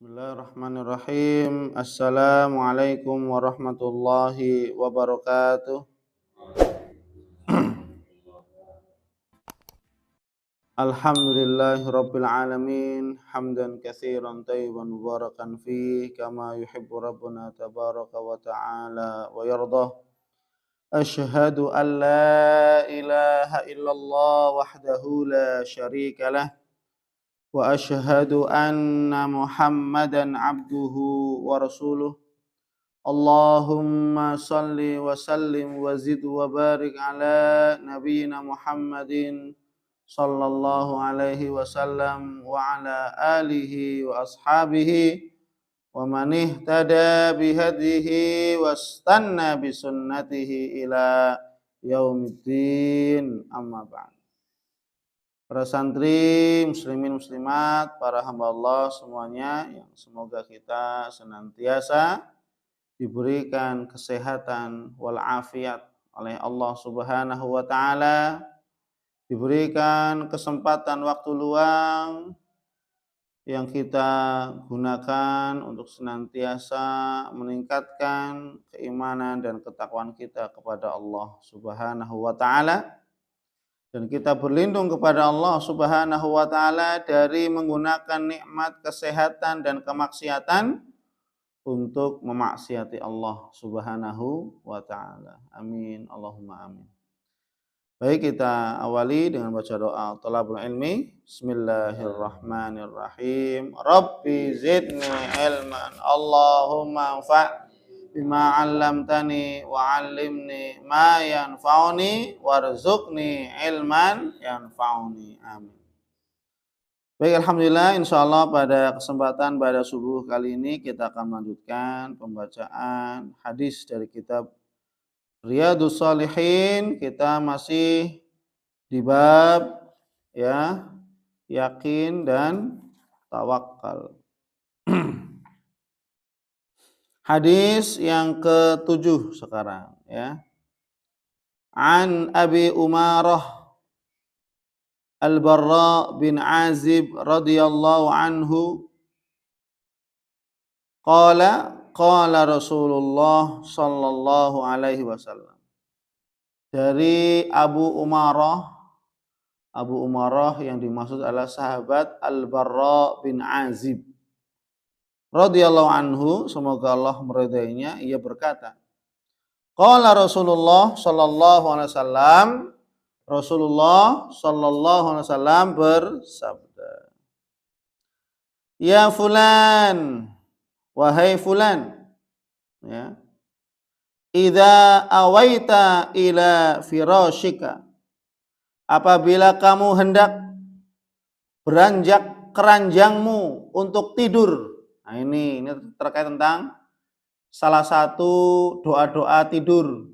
Bismillahirrahmanirrahim. Assalamualaikum warahmatullahi wabarakatuh. Alhamdulillahi rabbil alamin. Hamdan katsiran tayyiban mubarakan fi kama yuhibbu rabbuna tabaraka wa ta'ala wa yardah. Asyhadu an la ilaha illallah wahdahu la syarika lah. Wa asyhadu anna Muhammadan abduhu wa rasuluh. Allahumma salli wa sallim wa zid wa barik ala nabiyyina Muhammadin sallallahu alaihi wasallam wa ala alihi wa ashabihi wa man ihtada bihadihi wastanna bisunnatihi ila yaumiddin, amma ba'd. Para santri, muslimin muslimat, para hamba Allah semuanya, yang semoga kita senantiasa diberikan kesehatan walafiat oleh Allah Subhanahu wa taala, diberikan kesempatan waktu luang yang kita gunakan untuk senantiasa meningkatkan keimanan dan ketakwaan kita kepada Allah Subhanahu wa taala. Dan kita berlindung kepada Allah Subhanahu wa taala dari menggunakan nikmat kesehatan dan kemaksiatan untuk memaksiati Allah Subhanahu wa taala. Amin, Allahumma amin. Baik, kita awali dengan baca doa thalabul ilmi. Bismillahirrahmanirrahim. Rabbi zidni ilman. Allahumma anfa' bima 'allamtani wa 'allimni ma yanfa'uni warzuqni ilman yanfa'uni. Amin. Baik, alhamdulillah, insyaallah pada kesempatan pada subuh kali ini kita akan melanjutkan pembacaan hadis dari kitab Riyadhus Shalihin. Kita masih di bab yakin dan tawakal. Hadis yang ke-7 sekarang ya. An Abi Umarah Al-Barra bin Azib radhiyallahu anhu qala Rasulullah sallallahu alaihi wasallam. Dari Abu Umarah yang dimaksud adalah sahabat Al-Barra bin Azib radhiyallahu anhu, semoga Allah meridainya, ia berkata, qala Rasulullah sallallahu alaihi wasallam, Rasulullah sallallahu alaihi wasallam bersabda, ya fulan, wahai fulan, ya, idza awaita ila firasyika, apabila kamu hendak beranjak keranjangmu untuk tidur. Nah, ini terkait tentang salah satu doa-doa tidur.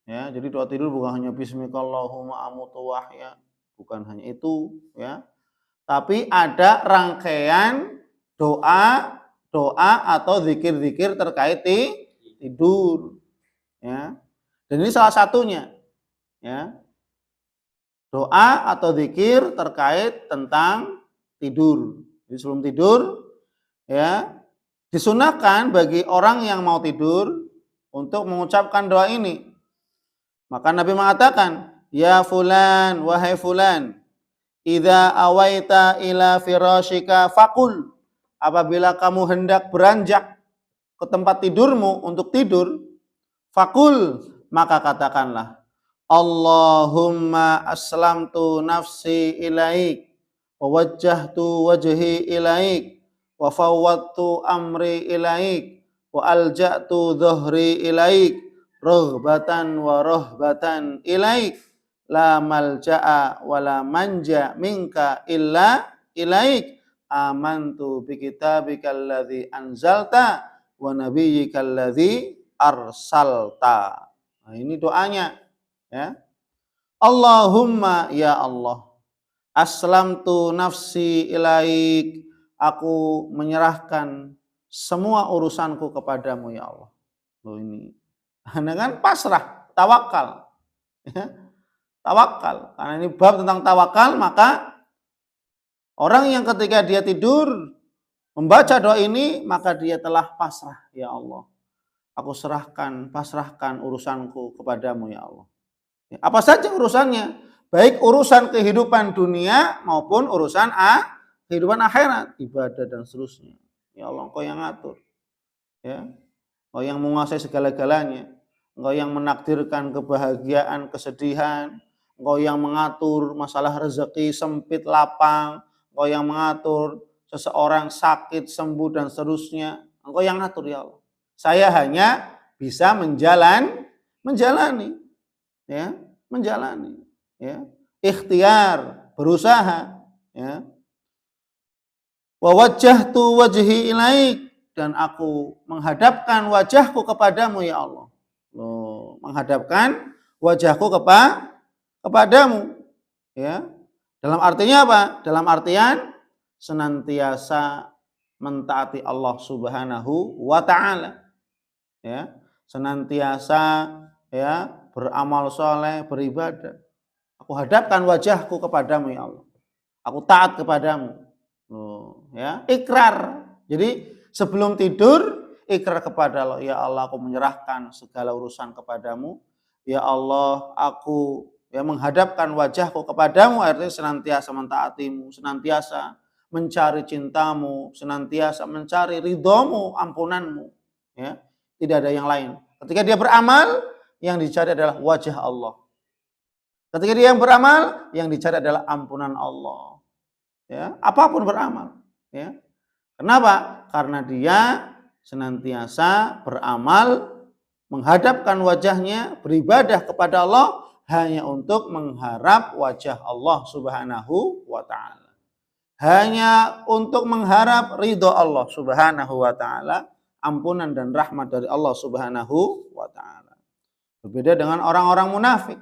Ya, jadi doa tidur bukan hanya bismikallahumma amutu wahya, bukan hanya itu ya. Tapi ada rangkaian doa atau zikir-zikir terkait tidur ya. Dan ini salah satunya ya. Doa atau zikir terkait tentang tidur. Jadi sebelum tidur ya, disunahkan bagi orang yang mau tidur untuk mengucapkan doa ini. Maka Nabi mengatakan, ya fulan, wahai fulan, idza awaita ila firasyika faqul, apabila kamu hendak beranjak ke tempat tidurmu untuk tidur, faqul, maka katakanlah, Allahumma aslamtu nafsi ilaik, wa wajjahtu wajhi ilaik, wa fawwadtu amri ilaik, wa alja'tu dhuhri ilaik, raghbatan wa rahbatan ilaik, la malja'a wa la manja minka illa ilaik, amantu bi kitabikal ladzi anzalta wa nabiyyikal ladzi arsalta. Nah, ini doanya ya. Allahumma, ya Allah, aslamtu nafsi ilaik, aku menyerahkan semua urusanku kepadamu ya Allah. Loh, ini dengan pasrah, tawakal. Ya, tawakal. Karena ini bab tentang tawakal, maka orang yang ketika dia tidur membaca doa ini, maka dia telah pasrah, ya Allah. Aku pasrahkan urusanku kepadamu, ya Allah. Apa saja urusannya, baik urusan kehidupan dunia maupun urusan kehidupan akhirat, ibadah dan seterusnya. Ya Allah, Engkau yang ngatur. Ya. Engkau yang menguasai segala-galanya. Engkau yang menakdirkan kebahagiaan, kesedihan. Engkau yang mengatur masalah rezeki sempit, lapang. Engkau yang mengatur seseorang sakit, sembuh dan seterusnya. Engkau yang ngatur, ya Allah. Saya hanya bisa menjalani, ya, ikhtiar, berusaha, ya. Wa wajjahtu wajhi ilaik, dan aku menghadapkan wajahku kepadamu, ya Allah. Menghadapkan wajahku kepadamu, ya. Dalam artinya apa? Dalam artian senantiasa mentaati Allah Subhanahu wa taala. Ya, senantiasa ya beramal soleh, beribadah. Aku hadapkan wajahku kepadamu, ya Allah. Aku taat kepadamu. Ya, ikrar. Jadi sebelum tidur ikrar kepada Allah, ya Allah, aku menyerahkan segala urusan kepadamu. Ya Allah, aku menghadapkan wajahku kepadamu, artinya senantiasa mentaatimu, senantiasa mencari cintamu, senantiasa mencari ridhomu, ampunanmu. Ya, tidak ada yang lain. Ketika dia beramal, yang dicari adalah wajah Allah. Ketika dia beramal, yang dicari adalah ampunan Allah. Ya, apapun beramal, ya. Kenapa? Karena dia senantiasa beramal, menghadapkan wajahnya, beribadah kepada Allah hanya untuk mengharap wajah Allah Subhanahu wa taala. Hanya untuk mengharap ridho Allah Subhanahu wa taala, ampunan dan rahmat dari Allah Subhanahu wa taala. Berbeda dengan orang-orang munafik.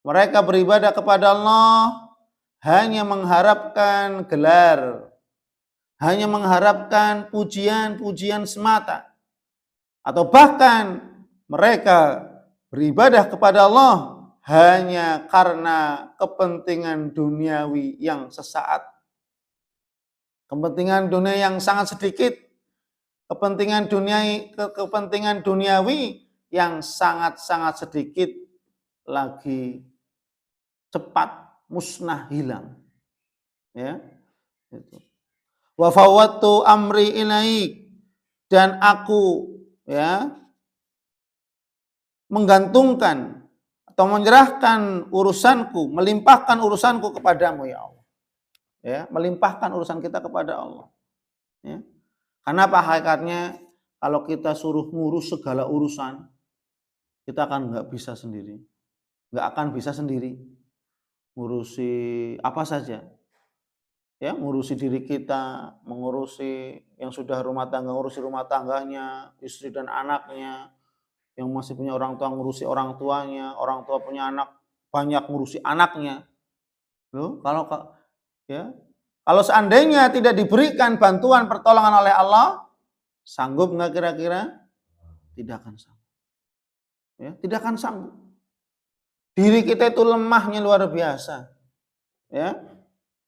Mereka beribadah kepada Allah hanya mengharapkan gelar, hanya mengharapkan pujian-pujian semata. Atau bahkan mereka beribadah kepada Allah hanya karena kepentingan duniawi yang sesaat. Kepentingan dunia yang sangat sedikit. Kepentingan duniawi yang sangat-sangat sedikit, lagi cepat musnah, hilang. Ya, itu. Wa fawwadtu amri ilaik, dan aku menggantungkan atau menyerahkan urusanku, melimpahkan urusanku kepadamu, ya Allah. Ya, melimpahkan urusan kita kepada Allah. Ya. Karena apa hakikatnya, kalau kita suruh ngurus segala urusan, kita akan nggak bisa sendiri. Nggak akan bisa sendiri. Ngurusi apa saja. Ya, ngurusi diri kita, mengurusi yang sudah rumah tangga, ngurusi rumah tangganya, istri dan anaknya, yang masih punya orang tua ngurusi orang tuanya, orang tua punya anak banyak ngurusi anaknya. Loh, kalau seandainya tidak diberikan bantuan pertolongan oleh Allah, sanggup nggak kira-kira? Tidak akan sanggup. Ya, tidak akan sanggup. Diri kita itu lemahnya luar biasa. Ya.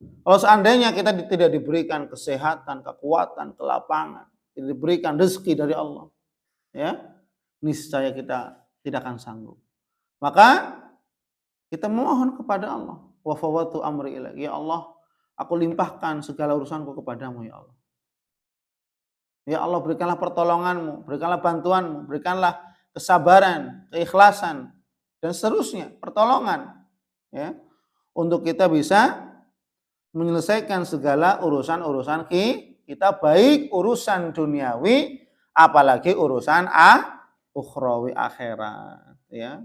Kalau seandainya kita tidak diberikan kesehatan, kekuatan, kelapangan, tidak diberikan rezeki dari Allah, ya, niscaya kita tidak akan sanggup. Maka kita memohon kepada Allah, wa fawwadtu amri ilaik, ya Allah, aku limpahkan segala urusanku kepadamu, ya Allah. Ya Allah, berikanlah pertolonganmu, berikanlah bantuanmu, berikanlah kesabaran, keikhlasan, dan seterusnya, pertolongan, ya, untuk kita bisa menyelesaikan segala urusan-urusan kita, baik urusan duniawi apalagi urusan ukhrawi, akhirat, ya.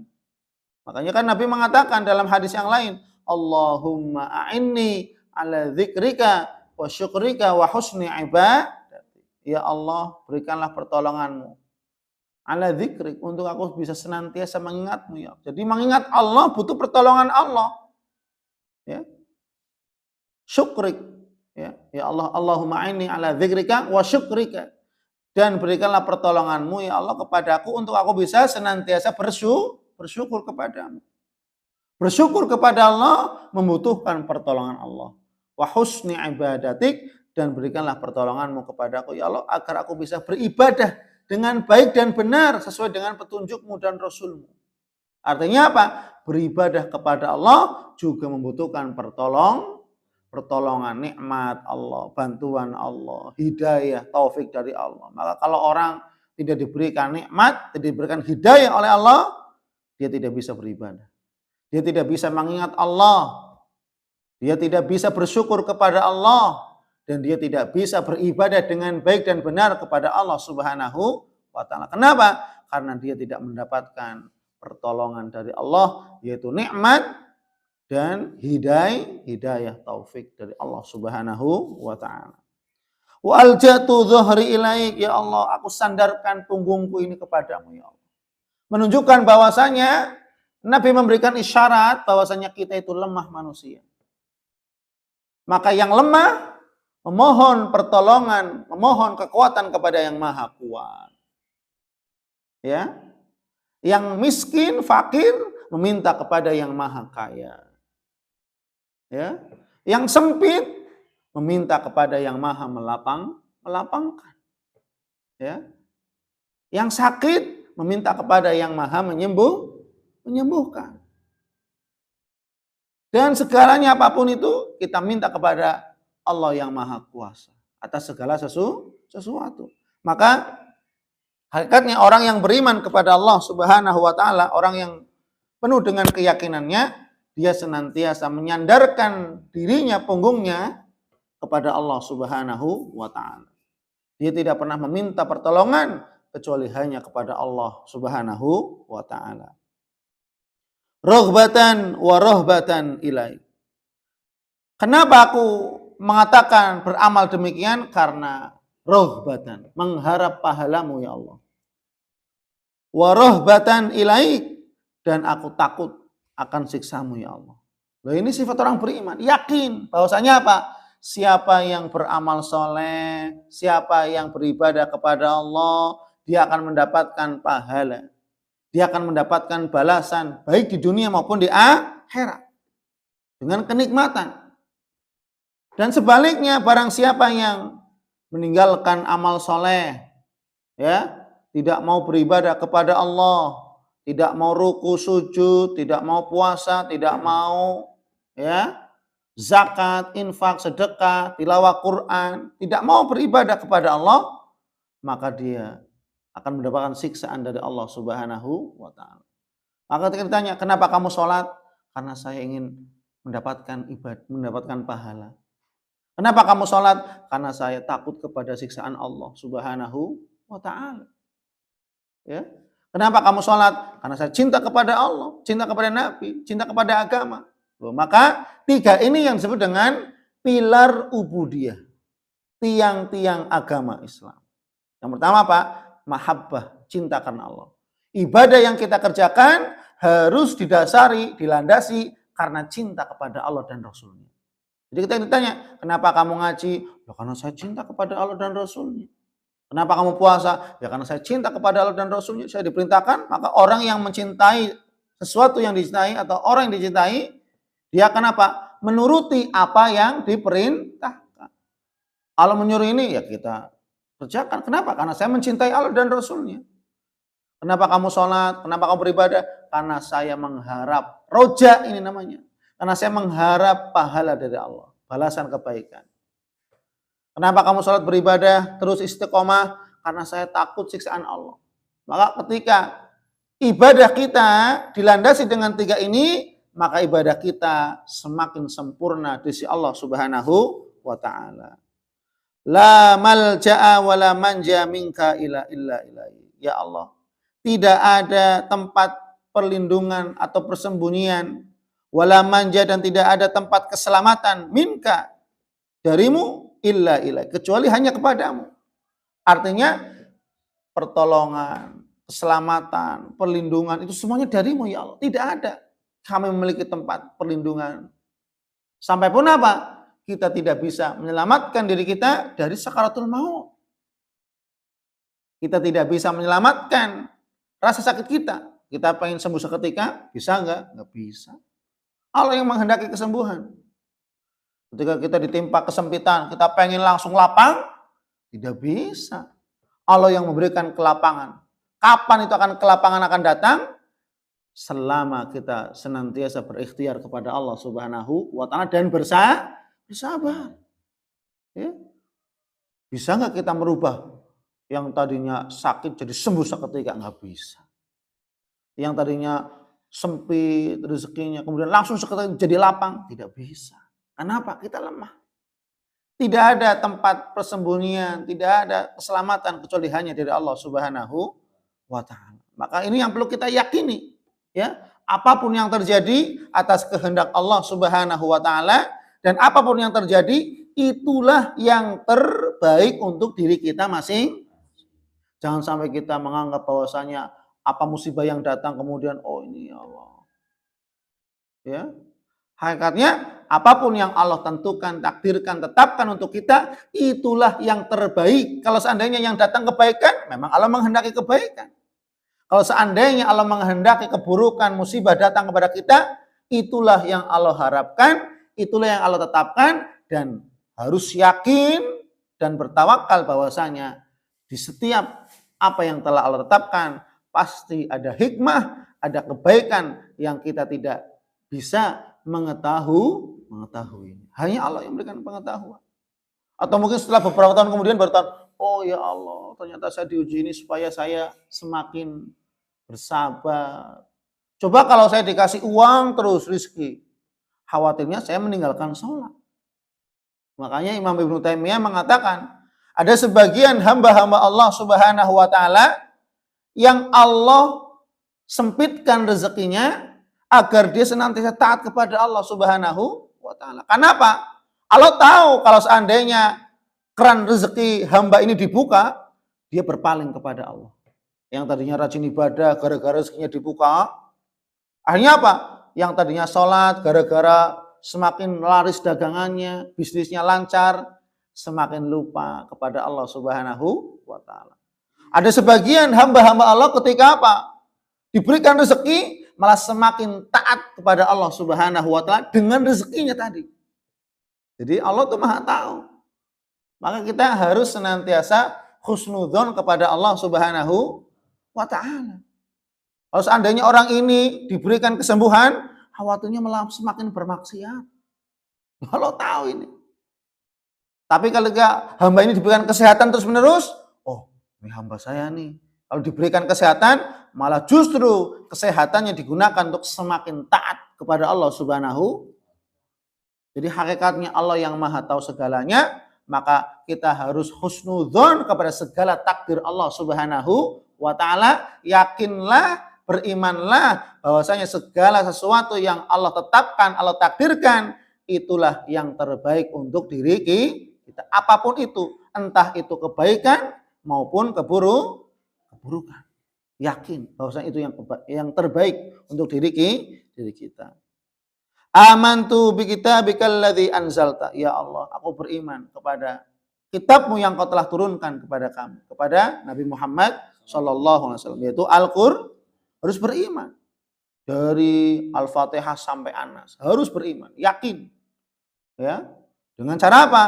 Makanya kan Nabi mengatakan dalam hadis yang lain, Allahumma a'inni ala dzikrika wa syukrika wa husni ibadati. Ya Allah, berikanlah pertolonganmu ala dzikrik, untuk aku bisa senantiasa mengingatmu, ya. Jadi mengingat Allah butuh pertolongan Allah. Ya. Syukrik, ya Allah, Allahumma inni ala dzikrika wa syukrika, dan berikanlah pertolonganmu, ya Allah, kepadaku untuk aku bisa senantiasa bersyukur kepadamu. Bersyukur kepada Allah membutuhkan pertolongan Allah. Wa husni ibadatik, dan berikanlah pertolonganmu kepadaku ya Allah agar aku bisa beribadah dengan baik dan benar sesuai dengan petunjukmu dan Rasulmu. Artinya apa? Beribadah kepada Allah juga membutuhkan pertolongan nikmat Allah, bantuan Allah, hidayah, taufik dari Allah. Maka kalau orang tidak diberikan nikmat, tidak diberikan hidayah oleh Allah, dia tidak bisa beribadah. Dia tidak bisa mengingat Allah. Dia tidak bisa bersyukur kepada Allah. Dan dia tidak bisa beribadah dengan baik dan benar kepada Allah Subhanahu wa ta'ala. Kenapa? Karena dia tidak mendapatkan pertolongan dari Allah, yaitu nikmat dan hidayah taufik dari Allah Subhanahu wa ta'ala. Wa aljatu dhuhri ilaik, ya Allah, aku sandarkan punggungku ini kepadamu ya Allah. Menunjukkan bahwasanya Nabi memberikan isyarat bahwasanya kita itu lemah manusia. Maka yang lemah memohon pertolongan, memohon kekuatan kepada yang maha kuat. Ya. Yang miskin, fakir meminta kepada yang maha kaya. Ya. Yang sempit meminta kepada yang maha melapangkan. Ya. Yang sakit meminta kepada yang maha menyembuhkan. Dan segalanya apapun itu kita minta kepada Allah yang maha kuasa atas segala sesuatu. Maka hakikatnya orang yang beriman kepada Allah Subhanahu wa ta'ala, orang yang penuh dengan keyakinannya, dia senantiasa menyandarkan dirinya, punggungnya kepada Allah Subhanahu wa ta'ala. Dia tidak pernah meminta pertolongan kecuali hanya kepada Allah Subhanahu wa ta'ala. Rohbatan wa rohbatan ilai. Kenapa aku mengatakan beramal demikian? Karena rohbatan, mengharap pahalamu ya Allah. Wa rohbatan ilai, dan aku takut akan siksamu ya Allah. Loh, ini sifat orang beriman, yakin bahwasanya apa? Siapa yang beramal soleh, siapa yang beribadah kepada Allah, dia akan mendapatkan pahala. Dia akan mendapatkan balasan baik di dunia maupun di akhirat dengan kenikmatan. Dan sebaliknya barang siapa yang meninggalkan amal soleh, ya, tidak mau beribadah kepada Allah, tidak mau ruku sujud, tidak mau puasa, tidak mau ya zakat, infak, sedekah, tilawah Quran, tidak mau beribadah kepada Allah, maka dia akan mendapatkan siksaan dari Allah Subhanahu wa ta'ala. Maka ketika ditanya, kenapa kamu sholat? Karena saya ingin mendapatkan ibadah, mendapatkan pahala. Kenapa kamu sholat? Karena saya takut kepada siksaan Allah Subhanahu wa ta'ala. Ya. Kenapa kamu sholat? Karena saya cinta kepada Allah, cinta kepada Nabi, cinta kepada agama. Maka tiga ini yang disebut dengan pilar ubudiyah, tiang-tiang agama Islam. Yang pertama apa? Mahabbah, cinta karena Allah. Ibadah yang kita kerjakan harus didasari, dilandasi karena cinta kepada Allah dan Rasulnya. Jadi kita ditanya, kenapa kamu ngaji? Ya karena saya cinta kepada Allah dan Rasulnya. Kenapa kamu puasa? Ya karena saya cinta kepada Allah dan Rasulnya. Saya diperintahkan, maka orang yang mencintai sesuatu yang dicintai atau orang yang dicintai, dia akan apa? Menuruti apa yang diperintahkan. Allah menyuruh ini, ya kita kerjakan. Kenapa? Karena saya mencintai Allah dan Rasulnya. Kenapa kamu sholat? Kenapa kamu beribadah? Karena saya mengharap. Roja ini namanya. Karena saya mengharap pahala dari Allah. Balasan kebaikan. Kenapa kamu sholat beribadah terus istiqomah? Karena saya takut siksaan Allah. Maka ketika ibadah kita dilandasi dengan tiga ini, maka ibadah kita semakin sempurna di sisi Allah Subhanahu wa ta'ala. La malja'a wa la manja minka illa ilaihi. Ya Allah, tidak ada tempat perlindungan atau persembunyian, wala manja, dan tidak ada tempat keselamatan minka, darimu, illa ilaihi, kecuali hanya kepadamu. Artinya pertolongan, keselamatan, perlindungan itu semuanya darimu ya Allah. Tidak ada kami memiliki tempat perlindungan. Sampai pun apa? Kita tidak bisa menyelamatkan diri kita dari sakaratul maut. Kita tidak bisa menyelamatkan rasa sakit kita. Kita pengen sembuh seketika, bisa enggak? Enggak bisa. Allah yang menghendaki kesembuhan. Ketika kita ditimpa kesempitan, kita pengen langsung lapang, tidak bisa. Allah yang memberikan kelapangan. Kapan itu kelapangan akan datang? Selama kita senantiasa berikhtiar kepada Allah Subhanahu wa Ta'ala dan bersabar. Ya. Bisa nggak kita merubah yang tadinya sakit jadi sembuh seketika? Nggak bisa. Yang tadinya sempit rezekinya kemudian langsung seketika jadi lapang? Tidak bisa. Kenapa? Kita lemah. Tidak ada tempat persembunyian, tidak ada keselamatan kecuali hanya dari Allah Subhanahu wa Ta'ala. Maka ini yang perlu kita yakini. Ya, apapun yang terjadi atas kehendak Allah Subhanahu wa Ta'ala dan apapun yang terjadi itulah yang terbaik untuk diri kita masing. Jangan sampai kita menganggap bahwasanya apa musibah yang datang kemudian oh ini ya Allah. Ya. Hakikatnya apapun yang Allah tentukan, takdirkan, tetapkan untuk kita itulah yang terbaik. Kalau seandainya yang datang kebaikan, memang Allah menghendaki kebaikan. Kalau seandainya Allah menghendaki keburukan, musibah datang kepada kita, itulah yang Allah harapkan, itulah yang Allah tetapkan, dan harus yakin dan bertawakal bahwasanya di setiap apa yang telah Allah tetapkan, pasti ada hikmah, ada kebaikan yang kita tidak bisa mengetahui. Hanya Allah yang memberikan pengetahuan. Atau mungkin setelah beberapa tahun kemudian baru tahu, oh ya Allah, ternyata saya diuji ini supaya saya semakin bersabar. Coba kalau saya dikasih uang terus rezeki, khawatirnya saya meninggalkan sholat. Makanya Imam Ibnu Taimiyah mengatakan, ada sebagian hamba-hamba Allah Subhanahu wa Ta'ala yang Allah sempitkan rezekinya agar dia senantiasa taat kepada Allah Subhanahu wa Ta'ala. Kenapa? Allah tahu kalau seandainya keran rezeki hamba ini dibuka, dia berpaling kepada Allah. Yang tadinya rajin ibadah gara-gara rezekinya dibuka. Akhirnya apa? Yang tadinya sholat gara-gara semakin laris dagangannya, bisnisnya lancar, semakin lupa kepada Allah Subhanahu wa Ta'ala. Ada sebagian hamba-hamba Allah ketika apa? Diberikan rezeki malah semakin taat kepada Allah Subhanahu wa Ta'ala dengan rezekinya tadi. Jadi Allah tuh Maha tahu. Maka kita harus senantiasa husnudzon kepada Allah Subhanahu wa Ta'ala. Kalau seandainya orang ini diberikan kesembuhan, khawatirnya malah semakin bermaksiat. Allah tahu ini. Tapi kalau hamba ini diberikan kesehatan terus menerus, oh ini hamba saya nih. Kalau diberikan kesehatan, malah justru kesehatannya digunakan untuk semakin taat kepada Allah Subhanahu. Jadi hakikatnya Allah yang Maha tahu segalanya, maka kita harus husnudzon kepada segala takdir Allah Subhanahu wa Ta'ala. Yakinlah, berimanlah bahwasanya segala sesuatu yang Allah tetapkan, Allah takdirkan, itulah yang terbaik untuk diri kita. Apapun itu, entah itu kebaikan maupun keburukan. Yakin bahwasanya itu yang terbaik untuk diri kita. Amantu bi kitabikal ladzi anzalta. Ya Allah, aku beriman kepada kitabmu yang kau telah turunkan kepada kami, kepada Nabi Muhammad sallallahu alaihi wasallam, yaitu Al-Qur'an. Harus beriman. Dari Al-Fatihah sampai An-Nas, harus beriman, yakin. Ya. Dengan cara apa?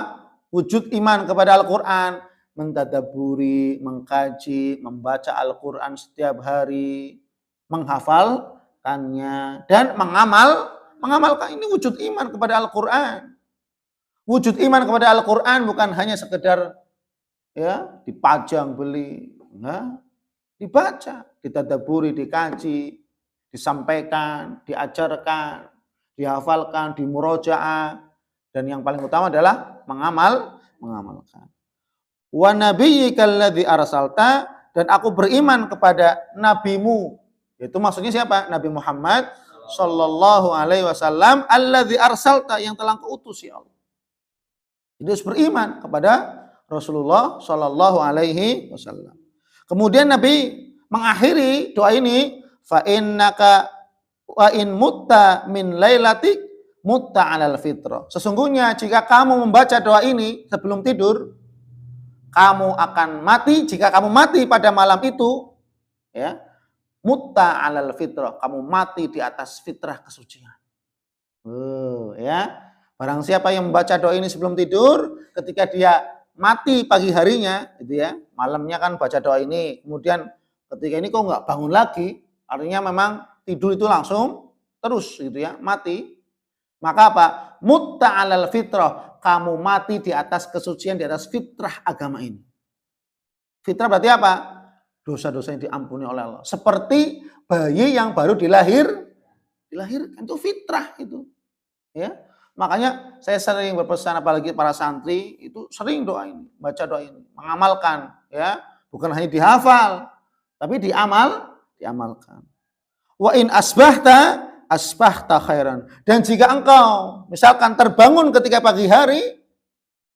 Wujud iman kepada Al-Qur'an, mentadabburi, mengkaji, membaca Al-Qur'an setiap hari, menghafalkannya dan mengamalkan. Ini wujud iman kepada Al-Qur'an. Wujud iman kepada Al-Qur'an bukan hanya sekedar ya dipajang beli, enggak. Dibaca, ditadabburi, dikaji, disampaikan, diajarkan, dihafalkan, dimurojaah, dan yang paling utama adalah mengamalkan. Wa nabiyyikal ladzi arsalta, dan aku beriman kepada nabimu. Itu maksudnya siapa? Nabi Muhammad sallallahu alaihi wasallam, alladzi arsalta, yang telah kau utus ya Allah. Jadi harus beriman kepada Rasulullah sallallahu alaihi wasallam. Kemudian Nabi mengakhiri doa ini, fa innaka wa in mutta min lailatik mutta 'alal fitrah. Sesungguhnya jika kamu membaca doa ini sebelum tidur, kamu akan mati. Jika kamu mati pada malam itu, ya, mutta 'alal fitrah, kamu mati di atas fitrah kesucian. Ya. Barang siapa yang membaca doa ini sebelum tidur, ketika dia mati pagi harinya, gitu ya, malamnya kan baca doa ini, kemudian ketika ini kok nggak bangun lagi, artinya memang tidur itu langsung terus gitu ya, mati. Maka apa? Mutta 'alal fitrah, kamu mati di atas kesucian, di atas fitrah agama ini. Fitrah berarti apa? Dosa-dosa yang diampuni oleh Allah. Seperti bayi yang baru dilahirkan, itu fitrah itu. Ya. Makanya saya sering berpesan, apalagi para santri itu sering doa ini, baca doa ini, mengamalkan ya, bukan hanya dihafal, tapi diamalkan. Wa in asbahta khairan. Dan jika engkau misalkan terbangun ketika pagi hari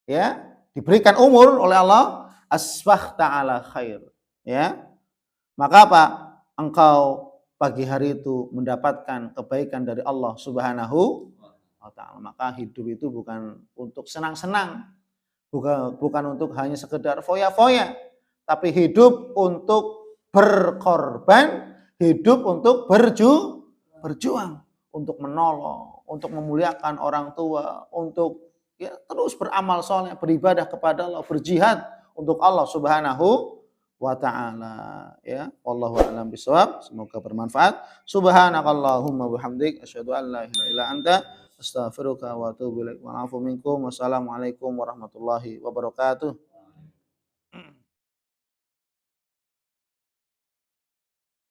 ya, diberikan umur oleh Allah, asbahta ala khair, ya. Maka apa? Engkau pagi hari itu mendapatkan kebaikan dari Allah Subhanahu wa taala. Maka hidup itu bukan untuk senang-senang, bukan untuk hanya sekedar foya-foya, tapi hidup untuk berkorban, hidup untuk berjuang, untuk menolong, untuk memuliakan orang tua, untuk ya terus beramal soleh, beribadah kepada Allah, berjihad untuk Allah Subhanahu wa taala, ya. Wallahu a'lam bishawab. Semoga bermanfaat. Subhanakallahumma bihamdik asyhadu an la ilaha illa anta astaghfiruka wa atubu ilaik. Wa afu minkum. Wassalamualaikum warahmatullahi wabarakatuh.